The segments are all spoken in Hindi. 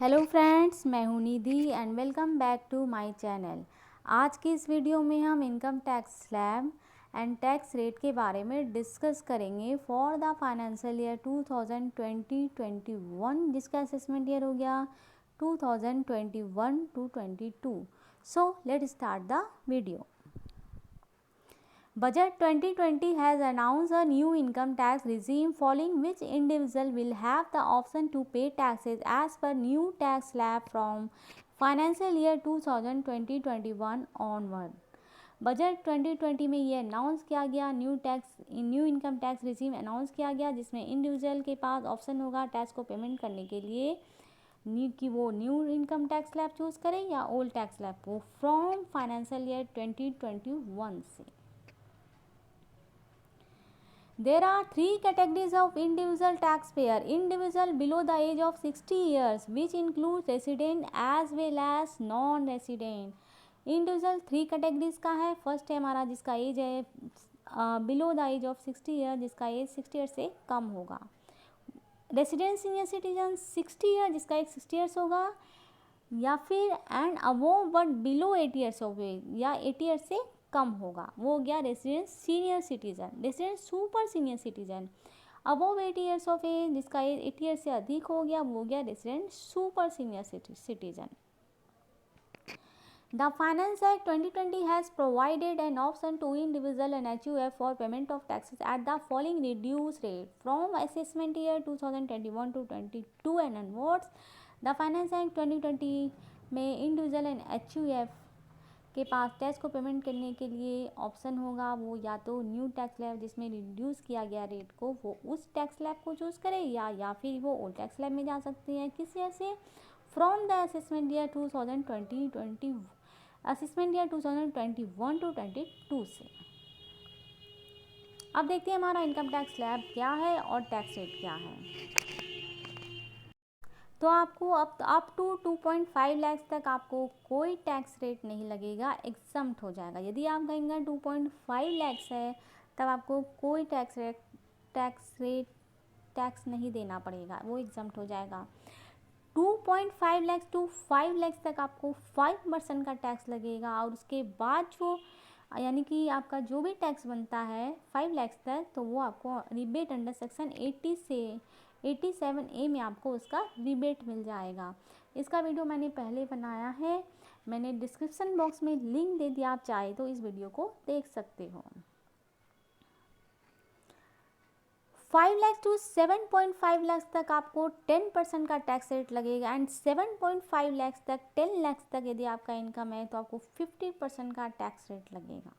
हेलो फ्रेंड्स, मैं हूं Nidhi and welcome back to my channel. आज की इस वीडियो में हम income tax slab and tax rate के बारे में डिस्कस करेंगे फॉर द फाइनेंशियल ईयर 2020-21, जिसका असेसमेंट ईयर हो गया 2021 to 22। So let's start the video. Budget 2020 has announced a new income tax regime following which individual will have the option to pay taxes as per new tax slab from financial year 2020-21 onward. Budget 2020 में ये अनाउंस किया गया, new income tax regime announce किया गया, जिसमें इंडिविजुअल के पास ऑप्शन होगा टैक्स को पेमेंट करने के लिए कि वो new income tax slab choose करे या ओल्ड टैक्स स्लैब को फ्रॉम फाइनेंशियल ईयर 2021 से। There are three categories of individual taxpayer. Individual below the age of 60 years, which includes resident as well as non-resident. Individual three categories का है। फर्स्ट है हमारा जिसका एज है below the age of 60 year, जिसका एज 60 ईयर से कम होगा। रेसिडेंट सीनियर सिटीजन 60 ईयर, जिसका एज 60 ईयर्स होगा, या फिर and above but below 80 years of age, या 80 ईयर से कम होगा, वो हो गया resident senior citizen. Resident super senior citizen above 80 years of age, जिसका एज 80 ईयर से अधिक हो गया, वो हो गया resident super senior citizen. The Finance Act 2020 has provided an option to individual and HUF for payment of taxes at the following reduced rate from assessment year 2021 to 22 and onwards. The Finance Act 2020 में इंडिविजुअल एंड HUF के पास टैक्स को पेमेंट करने के लिए ऑप्शन होगा, वो या तो न्यू टैक्स स्लैब जिसमें रिड्यूस किया गया रेट को, वो उस टैक्स स्लैब को चूज़ करे, या फिर वो ओल्ड टैक्स स्लैब में जा सकती है। किस ईयर से? From the assessment year 2020 assessment year 2021 to 22 से। अब देखते हैं हमारा इनकम टैक्स स्लैब क्या है और टैक्स रेट क्या है। तो आपको अप टू 2.5 लाख तक आपको कोई टैक्स रेट नहीं लगेगा, एग्जम्प्ट हो जाएगा। यदि आप कहेंगे 2.5 लाख है तब आपको कोई टैक्स नहीं देना पड़ेगा, वो एग्जम्प्ट हो जाएगा। 2.5 लाख टू 5 लाख तक आपको 5% का टैक्स लगेगा, और उसके बाद जो यानी कि आपका जो भी टैक्स बनता है 5 लाख तक, तो वो आपको रिबेट अंडर सेक्शन 80 से 87A में आपको उसका रिबेट मिल जाएगा। इसका वीडियो मैंने पहले बनाया है, मैंने डिस्क्रिप्शन बॉक्स में लिंक दे दिया, आप चाहे तो इस वीडियो को देख सकते हो। 5 लाख टू 7.5 लाख तक आपको 10% का टैक्स रेट लगेगा, एंड 7.5 लाख तक 10 लाख तक यदि आपका इनकम है तो आपको 50% का टैक्स रेट लगेगा।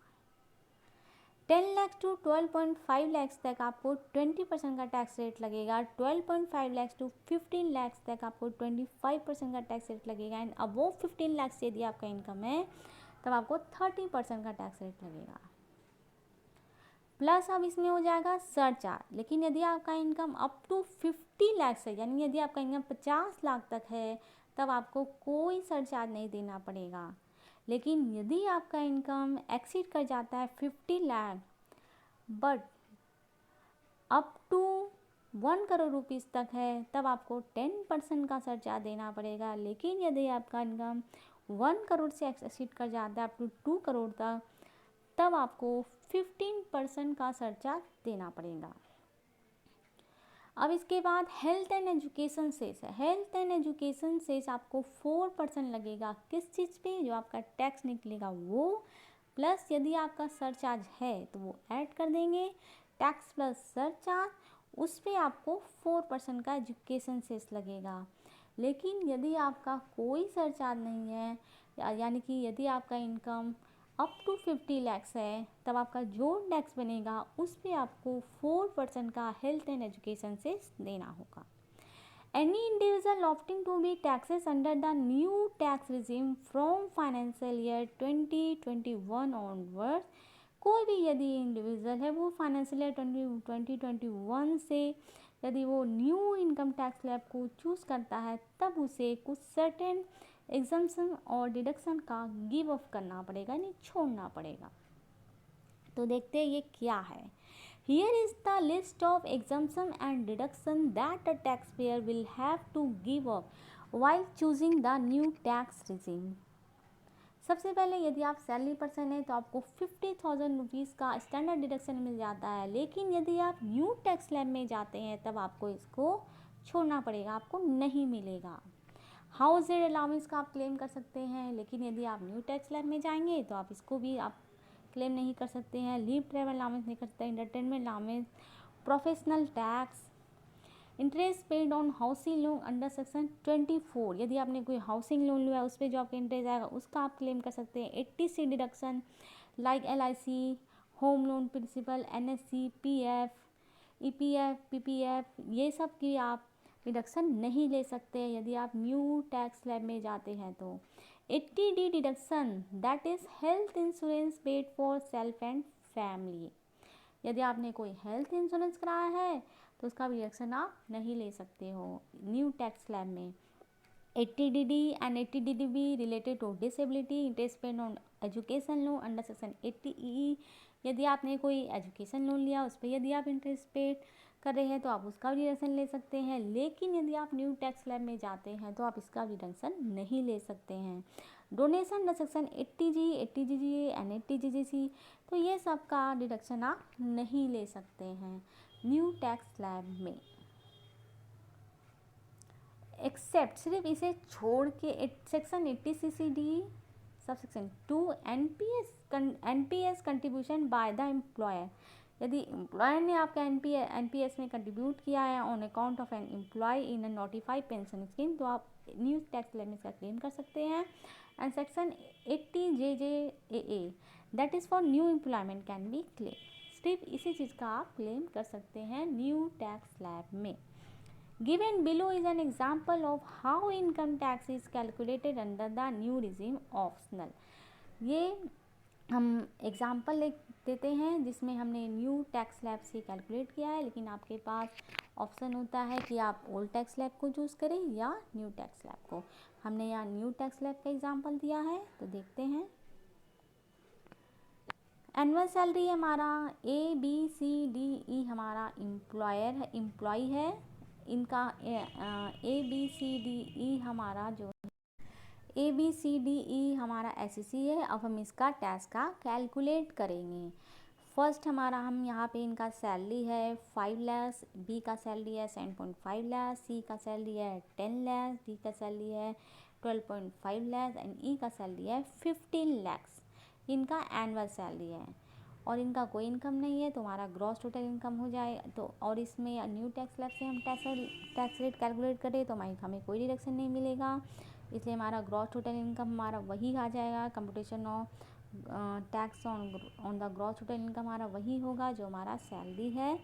10 लाख टू 12.5 लाख तक आपको 20% का टैक्स रेट लगेगा। 12.5 लाख टू 15 लाख तक आपको 25% का टैक्स रेट लगेगा, एंड अबोव 15 लाख से यदि आपका इनकम है तब आपको 30% का टैक्स रेट लगेगा। प्लस अब इसमें हो जाएगा सरचार्ज। लेकिन यदि आपका इनकम अप टू 50 लाख है, यानी यदि आपका इनकम 50 लाख तक है, तब आपको कोई सरचार्ज नहीं देना पड़ेगा। लेकिन यदि आपका इनकम एक्सीड कर जाता है 50 lakh but up to 1 crore rupees तक है, तब आपको 10% का सरचार्ज देना पड़ेगा। लेकिन यदि आपका इनकम 1 करोड़ से एक्सीड कर जाता है अप टू 2 करोड़ तक, तब आपको 15% का सरचार्ज देना पड़ेगा। अब इसके बाद हेल्थ एंड एजुकेशन सेस है। हेल्थ एंड एजुकेशन सेस आपको 4% लगेगा। किस चीज़ पे? जो आपका टैक्स निकलेगा वो, प्लस यदि आपका सरचार्ज है तो वो ऐड कर देंगे। टैक्स प्लस सरचार्ज, उस पर आपको 4% का एजुकेशन सेस लगेगा। लेकिन यदि आपका कोई सरचार्ज नहीं है, यानी कि यदि आपका इनकम अप टू 50 लाख है, तब आपका जो टैक्स बनेगा उस पर आपको 4% का हेल्थ एंड एजुकेशन से देना होगा। Any individual opting to be taxes under the new tax regime from financial year 2021 onwards, कोई भी यदि इंडिविजुअल है वो फाइनेंशियल ईयर 2021 से यदि वो न्यू इनकम टैक्स स्लैब को चूज़ करता है, तब उसे कुछ सर्टेन एग्जम्पशन और डिडक्शन का गिव अप करना पड़ेगा, यानी छोड़ना पड़ेगा। तो देखते हैं ये क्या है। Here is the list of exemption and deduction that a taxpayer will have to give up while choosing the new tax regime. सबसे पहले यदि आप सैलरी पर्सन है तो आपको 50,000 रुपीज़ का स्टैंडर्ड डिडक्शन मिल जाता है, लेकिन यदि आप न्यू टैक्स स्लैब में जाते हैं तब आपको इसको छोड़ना पड़ेगा, आपको नहीं मिलेगा। हाउस रेंट अलाउंस का आप क्लेम कर सकते हैं, लेकिन यदि आप न्यू टैक्स स्लैब में जाएंगे तो आप इसको भी आप क्लेम नहीं कर सकते हैं। लीव ट्रैवल अलाउंस नहीं कर सकते, entertainment allowance, professional tax, interest paid on housing loan under section 24, यदि आपने कोई हाउसिंग लोन लिया है उस पर जो आपका इंटरेस्ट आएगा उसका आप क्लेम कर सकते हैं। 80C deduction like LIC, home loan principal, NSC, PF, EPF, PPF, ये सब की आप डिडक्शन नहीं ले सकते यदि आप न्यू टैक्स स्लैब में जाते हैं तो। 80D deduction that is health insurance paid for self and family, यदि आपने कोई हेल्थ इंश्योरेंस कराया है तो उसका भी डिडक्शन आप नहीं ले सकते हो न्यू टैक्स स्लैब में। 80DD and 80DDB related to disability, interest paid on education loan under section 80EE, यदि आपने कोई एजुकेशन लोन लिया उस पर यदि आप इंटरेस्ट पेड कर रहे हैं तो आप उसका भी डिडक्शन ले सकते हैं, लेकिन यदि आप न्यू टैक्स स्लैब में जाते हैं तो आप इसका डिडक्शन नहीं ले सकते हैं। Donation under section 80G, 80GG and 80GGC, तो ये सब का डिडक्शन आप नहीं ले सकते हैं न्यू टैक्स स्लैब में, एक्सेप्ट सिर्फ इसे छोड़ के section 80CCD sub section 2 NPS contribution by the employer, यदि एम्प्लॉयर ने आपका NPS में कंट्रीब्यूट किया है on account of an employ in a notified pension scheme, तो आप न्यू टैक्स स्लैब में इसका क्लेम कर सकते हैं। And section 80JJAA that is for new employment can be claim, सिर्फ इसी चीज़ का आप क्लेम कर सकते हैं न्यू टैक्स स्लैब में। Given below is an example of how income tax is calculated under the new regime optional, ये हम एग्जाम्पल देते हैं जिसमें हमने न्यू टैक्स स्लैब से कैलकुलेट किया है, लेकिन आपके पास ऑप्शन होता है कि आप ओल्ड टैक्स स्लैब को चूज़ करें या न्यू टैक्स स्लैब को। हमने यहाँ न्यू टैक्स स्लैब का एग्जाम्पल दिया है तो देखते हैं। एनुअल सैलरी हमारा ABCDE हमारा एम्प्लॉय है, इनका ABCDE हमारा जो ABCDE हमारा SEC है। अब हम इसका टैक्स का कैलकुलेट करेंगे। फर्स्ट हमारा हम यहाँ पे इनका सैलरी है 5 लाख, B का सैलरी है 7.5 लाख, C का सैलरी है 10 लाख, D का सैलरी है 12.5 लाख एंड E का सैलरी है 15 लाख। इनका एनुअल सैलरी है और इनका कोई इनकम नहीं है तो हमारा ग्रॉस टोटल इनकम हो जाए तो, और इसमें न्यू टैक्स स्लैब से हम टैक्स रेट कैलकुलेट करें तो हमें कोई डिडक्शन नहीं मिलेगा, इसलिए हमारा ग्रॉस टोटल इनकम हमारा वही आ जाएगा। Computation of tax on the gross total income हमारा वही होगा जो हमारा सैलरी है,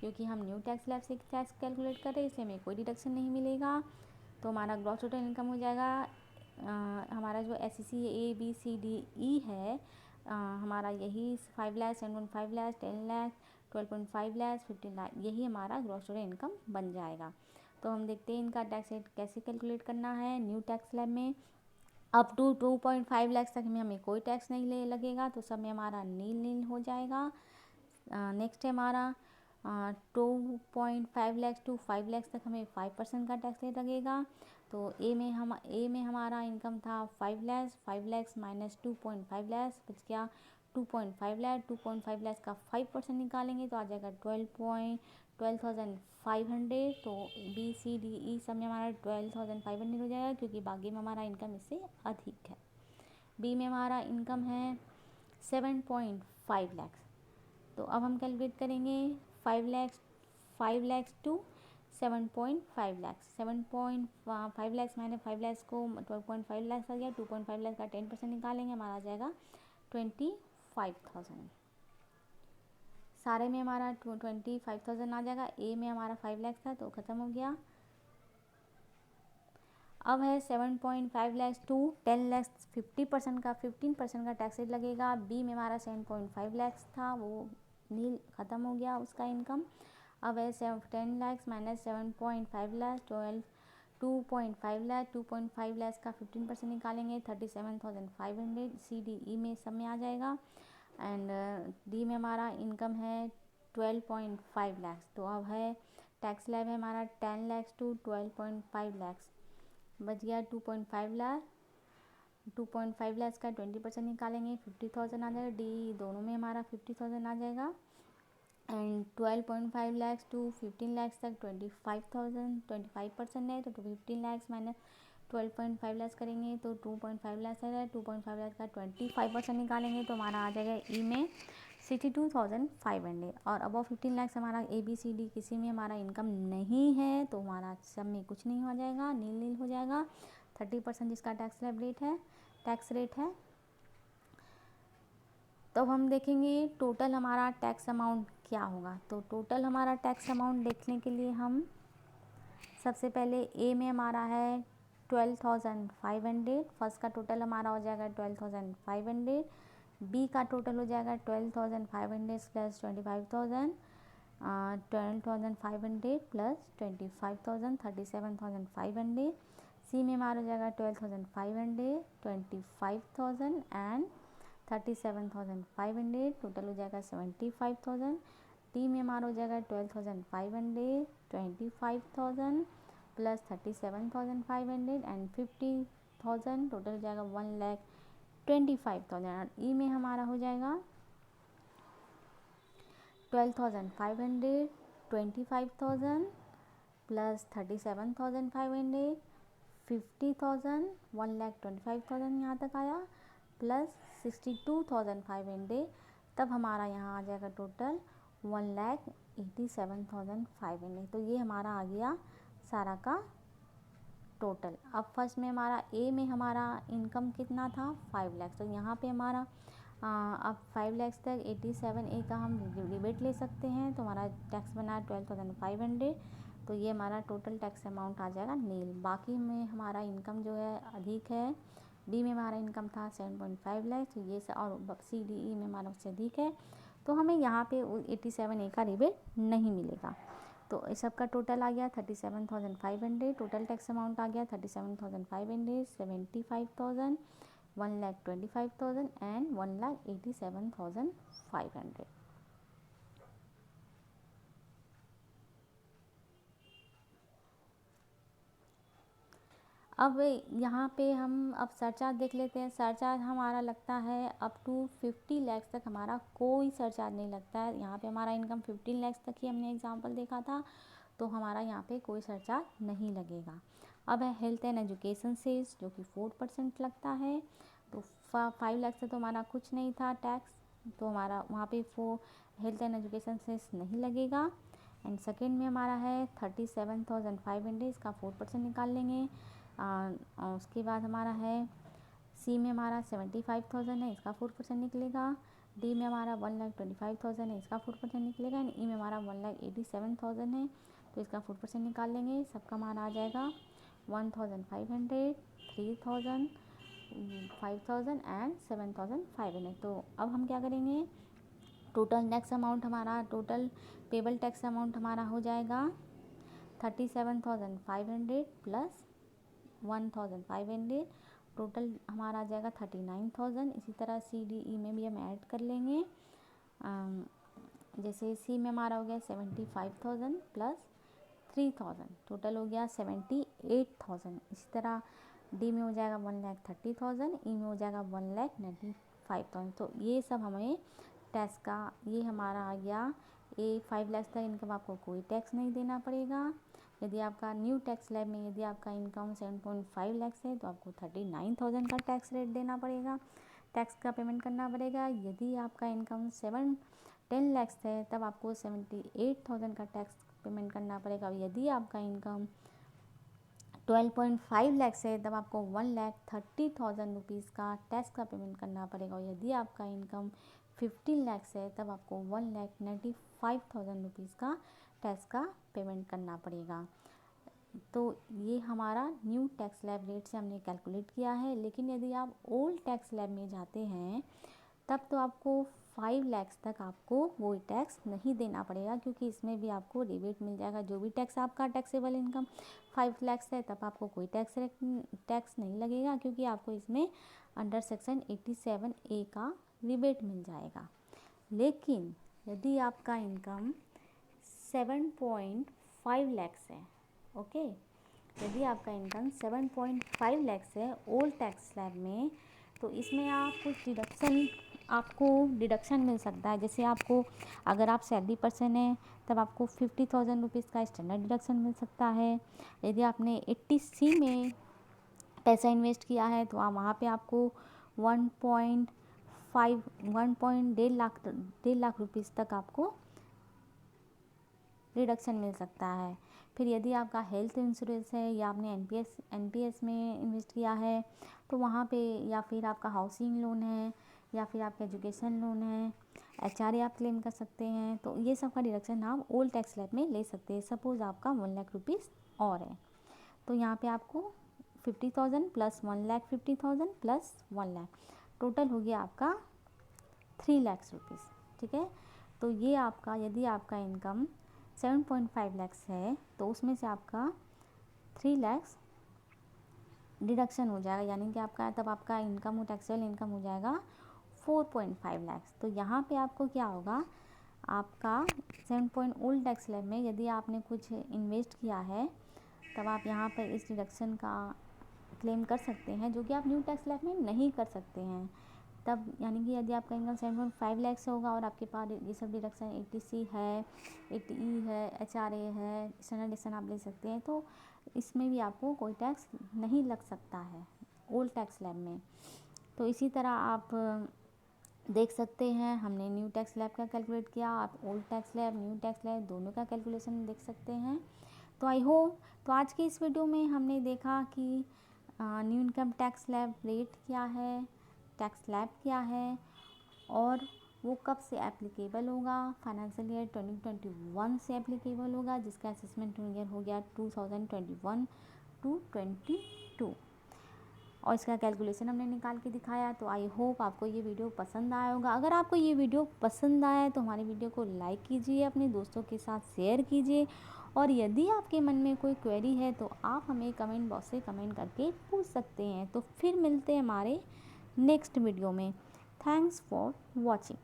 क्योंकि हम न्यू टैक्स स्लैब से टैक्स कैलकुलेट करें इसलिए हमें कोई डिडक्शन नहीं मिलेगा। तो हमारा ग्रॉस टोटल इनकम हो जाएगा हमारा जो SEC ABCDE है हमारा यही 5 लाख, 7.5 लाख, 10 लाख, 12.5 लाख, 15 लाख, यही हमारा ग्रॉस टोटल इनकम बन जाएगा। तो हम देखते हैं इनका टैक्स रेट कैसे कैलकुलेट करना है न्यू टैक्स स्लैब में। अप टू 2.5 लाख तक में हमें कोई टैक्स नहीं लगेगा तो सब में हमारा नील हो जाएगा। नेक्स्ट है हमारा 2.5 लाख टू 5 लाख तक हमें 5% का टैक्स रेट लगेगा। तो ए में हमारा इनकम था 5 लाख माइनस 2.5 लाख बच गया 2.5 लाख। 2.5 लाख का 5% निकालेंगे तो आ जाएगा 12,500। तो BCDE सब में हमारा 12,500 हो जाएगा क्योंकि बाकी में हमारा इनकम इससे अधिक है। बी में हमारा इनकम है 7.5 लाख। तो अब हम कैलकुलेट करेंगे 5 लाख टू 7.5 लाख। 7.5 लाख माइनस 5 लाख को 12.5 लाख आ गया। 2.5 लाख का 10% निकालेंगे हमारा आ जाएगा 25,000। सारे में हमारा 25,000 आ जाएगा। ए में हमारा 5 लाख था तो ख़त्म हो गया। अब है 7.5 लाख टू 10 लाख 15% का टैक्स रेट लगेगा। बी में हमारा 7.5 लाख था वो नील ख़त्म हो गया उसका इनकम। अब है 10 लाख माइनस 7.5 लाख 2.5 लाख। 2.5 लाख का 15% निकालेंगे 37,500। CDE में सब में आ जाएगा। एंड डी में हमारा इनकम है 12.5 लाख। तो अब है टैक्स स्लैब है हमारा 10 लाख टू 12.5 लाख, बच गया 2.5 लाख। 2.5 लाख का 20% निकालेंगे 50,000 आ जाएगा। डी दोनों में हमारा 50,000 आ जाएगा। एंड 12.5 लाख टू 15 लाख तक 25,000, 25% है तो 15 लाख माइनस 12.5 लाख करेंगे तो 2.5 लाख है। 2.5 लाख का 25% निकालेंगे तो हमारा आ जाएगा ई में 62,500। और अबव 15 लाख हमारा ABCD किसी में हमारा इनकम नहीं है तो हमारा सब में कुछ नहीं हो जाएगा, नील नील हो जाएगा। 30% जिसका टैक्स स्लैब रेट है, टैक्स रेट है। तो हम देखेंगे टोटल हमारा टैक्स अमाउंट क्या होगा। तो टोटल हमारा टैक्स अमाउंट देखने के लिए हम सबसे पहले ए में हमारा है 12,500। फर्स्ट का टोटल हमारा हो जाएगा 12,500। बी का टोटल हो जाएगा 12,500 प्लस 25,000, 12,500 प्लस 25,000, 37,500। सी में हमारा हो जाएगा 12,500, 25,000 एंड 37,500, टोटल हो जाएगा 75,000। डी में हमारा हो जाएगा 12,500, 25,000 प्लस 37,500 एंड 50,000, टोटल हो जाएगा 1,25,000। ई में हमारा हो जाएगा 12,500, 25,000 प्लस 37,500, 50,000, 1,25,000 यहाँ तक आया प्लस 62,500। तब हमारा यहाँ आ जाएगा टोटल 1,87,500। तो ये हमारा आ गया सारा का टोटल। अब फर्स्ट में हमारा ए में हमारा इनकम कितना था 5 लाख। तो यहाँ पे हमारा अब 5 लाख तक 87A का हम रिबेट ले सकते हैं। तो हमारा टैक्स बना 12,500। तो ये हमारा टोटल टैक्स अमाउंट आ जाएगा नील। बाकी में हमारा इनकम जो है अधिक है। डी में हमारा इनकम था 7.5 लाख। तो ये और CDE में हमारा उससे अधिक है तो हमें यहाँ पे 87A का रिबेट नहीं मिलेगा। तो इस सब का टोटल आ गया 37,500। टोटल टैक्स अमाउंट आ गया 37,500, 75,000, 1,25,000 एंड 1,87,500। अब यहाँ पे हम अब सरचार्ज देख लेते हैं। सरचार्ज हमारा लगता है अप टू 50 लाख तक हमारा कोई सरचार्ज नहीं लगता है। यहाँ पे हमारा इनकम 15 लाख तक ही हमने एग्जांपल देखा था तो हमारा यहाँ पे कोई सरचार्ज नहीं लगेगा। अब है हेल्थ एंड एजुकेशन से जो कि 4% लगता है। तो 5 लाख से तो हमारा कुछ नहीं था टैक्स, तो हमारा वहाँ पे हेल्थ एंड एजुकेशन से नहीं लगेगा। एंड सेकेंड में हमारा है 37,500, इसका 4% निकाल लेंगे। और उसके बाद हमारा है सी में हमारा 75,000 है, इसका 4% निकलेगा। डी में हमारा 1,25,000 है, इसका 4% निकलेगा। एंड ई में हमारा 1,87,000 है तो इसका 4% निकाल लेंगे। सबका हमारा आ जाएगा 1,500, 3,000, 5,000 एंड 7,500। तो अब हम क्या करेंगे टोटल टैक्स अमाउंट हमारा टोटल पेबल टैक्स अमाउंट हमारा हो जाएगा 37,500 प्लस 1,500, टोटल हमारा आ जाएगा 39,000। इसी तरह CDE में भी हम ऐड कर लेंगे। जैसे सी में हमारा हो गया 75,000 प्लस 3,000, टोटल हो गया 78,000। इसी तरह डी में हो जाएगा 1,30,000, ई में हो जाएगा 1,95,000। तो ये सब हमें टैक्स का ये हमारा आ गया। 5 लाख तक इनकम आपको कोई टैक्स नहीं देना पड़ेगा। यदि आपका न्यू टैक्स स्लैब में यदि आपका इनकम 7.5 लाख है तो आपको 39,000 का टैक्स रेट देना पड़ेगा, टैक्स का पेमेंट करना पड़ेगा। यदि आपका इनकम 10 लाख है तब आपको 78,000 का टैक्स पेमेंट करना पड़ेगा। यदि आपका इनकम 12.5 लाख है तब आपको 1,30,000 रुपीज़ का टैक्स का पेमेंट करना पड़ेगा। और यदि आपका इनकम 15 लाख है तब आपको 1,95,000 रुपीज़ का टैक्स का पेमेंट करना पड़ेगा। तो ये हमारा न्यू टैक्स स्लैब रेट से हमने कैलकुलेट किया है। लेकिन यदि आप ओल्ड टैक्स स्लैब में जाते हैं तब तो आपको 5 लाख तक आपको कोई टैक्स नहीं देना पड़ेगा, क्योंकि इसमें भी आपको रिबेट मिल जाएगा। जो भी टैक्स आपका टैक्सेबल इनकम 5 लाख है तब आपको कोई टैक्स नहीं लगेगा, क्योंकि आपको इसमें अंडर सेक्शन 87A का रिबेट मिल जाएगा। लेकिन यदि आपका इनकम 7.5 लैक्स है, ओके, यदि आपका इनकम 7.5 लैक्स है ओल्ड टैक्स स्लैब में, तो इसमें आप कुछ डिडक्शन मिल सकता है। जैसे आपको, अगर आप सैलरी पर्सन हैं तब आपको 50,000 रुपीज़ का स्टैंडर्ड डिडक्शन मिल सकता है। यदि आपने 80C में पैसा इन्वेस्ट किया है तो वहाँ पे आपको 1.5 लाख रुपीज़ तक आपको रिडक्शन मिल सकता है। फिर यदि आपका हेल्थ इंश्योरेंस है या आपने एनपीएस में इन्वेस्ट किया है तो वहाँ पे, या फिर आपका हाउसिंग लोन है या फिर आपका एजुकेशन लोन है, एचआरए आप क्लेम कर सकते हैं। तो ये सब का डिडक्शन आप ओल्ड टैक्स स्लैब में ले सकते हैं। सपोज़ आपका 1 लाख रुपीज़ और है तो यहाँ पे आपको 50,000 प्लस 1,50,000 प्लस 1 लाख, टोटल हो गया आपका 3 लाख रुपीज़, ठीक है। तो ये आपका, यदि आपका इनकम 7.5 लैक्स है तो उसमें से आपका 3 लैक्स डिडक्शन हो जाएगा, यानी कि आपका तब आपका इनकम, टैक्सेबल इनकम हो जाएगा 4.5 लैक्स। तो यहाँ पे आपको क्या होगा, आपका 7 ओल्ड टैक्स स्लैब में यदि आपने कुछ इन्वेस्ट किया है तब आप यहाँ पर इस डिडक्शन का क्लेम कर सकते हैं, जो कि आप न्यू टैक्स स्लैब में नहीं कर सकते हैं तब। यानी कि यदि आपका इनकम 7.5 लैक्स होगा और आपके पास ये सब डिडक्शन 80C है, 80E है, एचआरए है, स्टैंडर्ड डिडक्शन आप ले सकते हैं, तो इसमें भी आपको कोई टैक्स नहीं लग सकता है ओल्ड टैक्स स्लैब में। तो इसी तरह आप देख सकते हैं, हमने न्यू टैक्स स्लैब का कैलकुलेट किया, आप old tax slab, new tax slab दोनों का कैलकुलेशन देख सकते हैं। तो आई होप, तो आज के इस वीडियो में हमने देखा कि new income tax slab rate क्या है, टैक्स स्लैब क्या है और वो कब से एप्लीकेबल होगा। फाइनेंशियल ईयर 2021 से एप्लीकेबल होगा, जिसका असेसमेंट ईयर हो गया 2021 to 22, और इसका कैलकुलेशन हमने निकाल के दिखाया। तो आई होप आपको ये वीडियो पसंद आया होगा। अगर आपको ये वीडियो पसंद आया तो हमारी वीडियो को लाइक कीजिए, अपने दोस्तों के साथ शेयर कीजिए, और यदि आपके मन में कोई क्वेरी है तो आप हमें कमेंट बॉक्स से कमेंट करके पूछ सकते हैं। तो फिर मिलते हैं हमारे नेक्स्ट वीडियो में। Thanks for watching.